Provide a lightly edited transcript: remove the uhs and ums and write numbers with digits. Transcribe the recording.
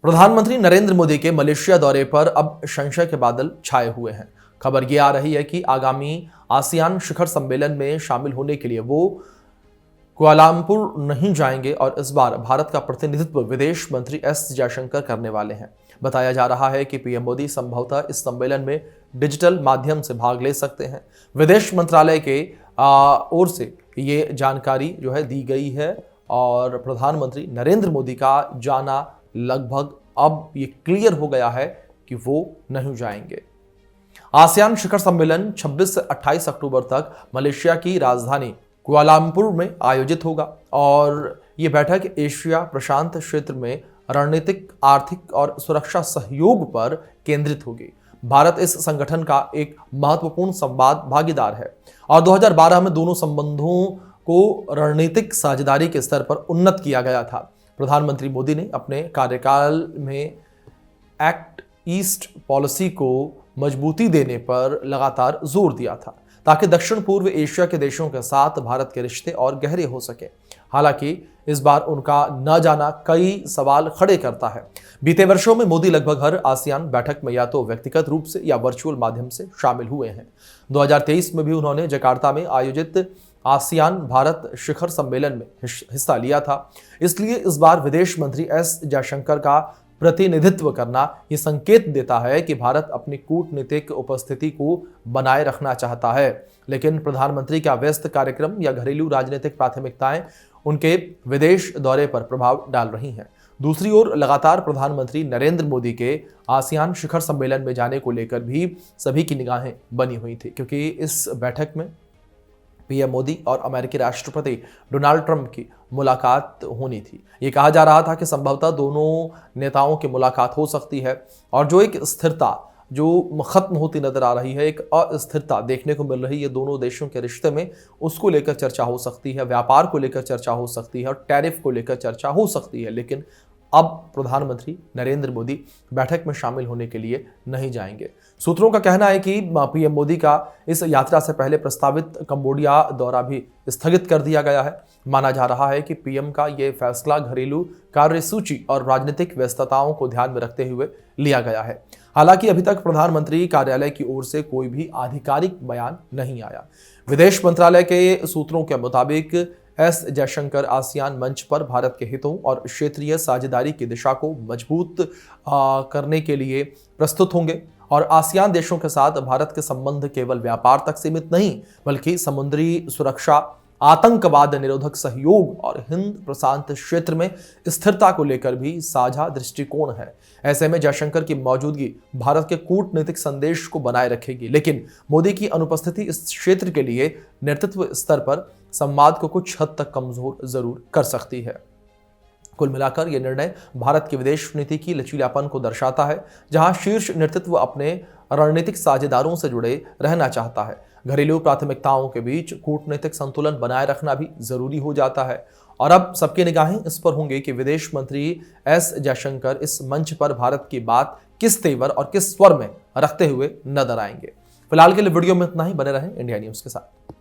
प्रधानमंत्री नरेंद्र मोदी के मलेशिया दौरे पर अब संशय के बादल छाए हुए हैं। खबर ये आ रही है कि आगामी आसियान शिखर सम्मेलन में शामिल होने के लिए वो कुआलालंपुर नहीं जाएंगे और इस बार भारत का प्रतिनिधित्व विदेश मंत्री एस जयशंकर करने वाले हैं। बताया जा रहा है कि पीएम मोदी संभवतः इस सम्मेलन में डिजिटल माध्यम से भाग ले सकते हैं। विदेश मंत्रालय के ओर से ये जानकारी दी गई है और प्रधानमंत्री नरेंद्र मोदी का जाना लगभग अब ये क्लियर हो गया है कि वो नहीं जाएंगे। आसियान शिखर सम्मेलन 26 से 28 अक्टूबर तक मलेशिया की राजधानी कुआलालंपुर में आयोजित होगा और ये बैठक एशिया प्रशांत क्षेत्र में रणनीतिक, आर्थिक और सुरक्षा सहयोग पर केंद्रित होगी। भारत इस संगठन का एक महत्वपूर्ण संवाद भागीदार है और 2012 में दोनों संबंधों को रणनीतिक साझेदारी के स्तर पर उन्नत किया गया था। प्रधानमंत्री मोदी ने अपने कार्यकाल में एक्ट ईस्ट पॉलिसी को मजबूती देने पर लगातार जोर दिया था ताकि दक्षिण पूर्व एशिया के देशों के साथ भारत के रिश्ते और गहरे हो सके। हालांकि इस बार उनका न जाना कई सवाल खड़े करता है। बीते वर्षों में मोदी लगभग हर आसियान बैठक में या तो व्यक्तिगत रूप से या वर्चुअल माध्यम से शामिल हुए हैं। 2023 में भी उन्होंने जकार्ता में आयोजित आसियान भारत शिखर सम्मेलन में हिस्सा लिया था। इसलिए इस बार विदेश मंत्री एस जयशंकर का प्रतिनिधित्व करना ये संकेत देता है कि भारत अपनी कूटनीतिक उपस्थिति को बनाए रखना चाहता है, लेकिन प्रधानमंत्री का व्यस्त कार्यक्रम या घरेलू राजनीतिक प्राथमिकताएं उनके विदेश दौरे पर प्रभाव डाल रही हैं। दूसरी ओर लगातार प्रधानमंत्री नरेंद्र मोदी के आसियान शिखर सम्मेलन में जाने को लेकर भी सभी की निगाहें बनी हुई थी, क्योंकि इस बैठक में पीएम मोदी और अमेरिकी राष्ट्रपति डोनाल्ड ट्रंप की मुलाकात होनी थी। ये कहा जा रहा था कि संभवतः दोनों नेताओं की मुलाकात हो सकती है और जो एक स्थिरता जो खत्म होती नजर आ रही है, एक अस्थिरता देखने को मिल रही है दोनों देशों के रिश्ते में, उसको लेकर चर्चा हो सकती है, व्यापार को लेकर चर्चा हो सकती है और टैरिफ को लेकर चर्चा हो सकती है। लेकिन अब प्रधानमंत्री नरेंद्र मोदी बैठक में शामिल होने के लिए नहीं जाएंगे। सूत्रों का कहना है कि पीएम मोदी का इस यात्रा से पहले प्रस्तावित कंबोडिया दौरा भी स्थगित कर दिया गया है। माना जा रहा है कि पीएम का यह फैसला घरेलू कार्यसूची और राजनीतिक व्यस्तताओं को ध्यान में रखते हुए लिया गया है। हालांकि अभी तक प्रधानमंत्री कार्यालय की ओर से कोई भी आधिकारिक बयान नहीं आया। विदेश मंत्रालय के सूत्रों के मुताबिक एस जयशंकर आसियान मंच पर भारत के हितों और क्षेत्रीय साझेदारी की दिशा को मजबूत करने के लिए प्रस्तुत होंगे और आसियान देशों के साथ भारत के संबंध केवल व्यापार तक सीमित नहीं, बल्कि समुद्री सुरक्षा, आतंकवाद निरोधक सहयोग और हिंद प्रशांत क्षेत्र में स्थिरता को लेकर भी साझा दृष्टिकोण है। ऐसे में जयशंकर की मौजूदगी भारत के कूटनीतिक संदेश को बनाए रखेगी, लेकिन मोदी की अनुपस्थिति इस क्षेत्र के लिए नेतृत्व स्तर पर संवाद को कुछ हद तक कमजोर जरूर कर सकती है। कुल मिलाकर यह निर्णय भारत की विदेश नीति की लचीलापन को दर्शाता है, जहां शीर्ष नेतृत्व अपने रणनीतिक साझेदारों से जुड़े रहना चाहता है। घरेलू प्राथमिकताओं के बीच कूटनीतिक संतुलन बनाए रखना भी जरूरी हो जाता है और अब सबकी निगाहें इस पर होंगी कि विदेश मंत्री एस जयशंकर इस मंच पर भारत की बात किस तेवर और किस स्वर में रखते हुए नजर आएंगे। फिलहाल के लिए वीडियो में इतना ही। बने रहें इंडिया न्यूज के साथ।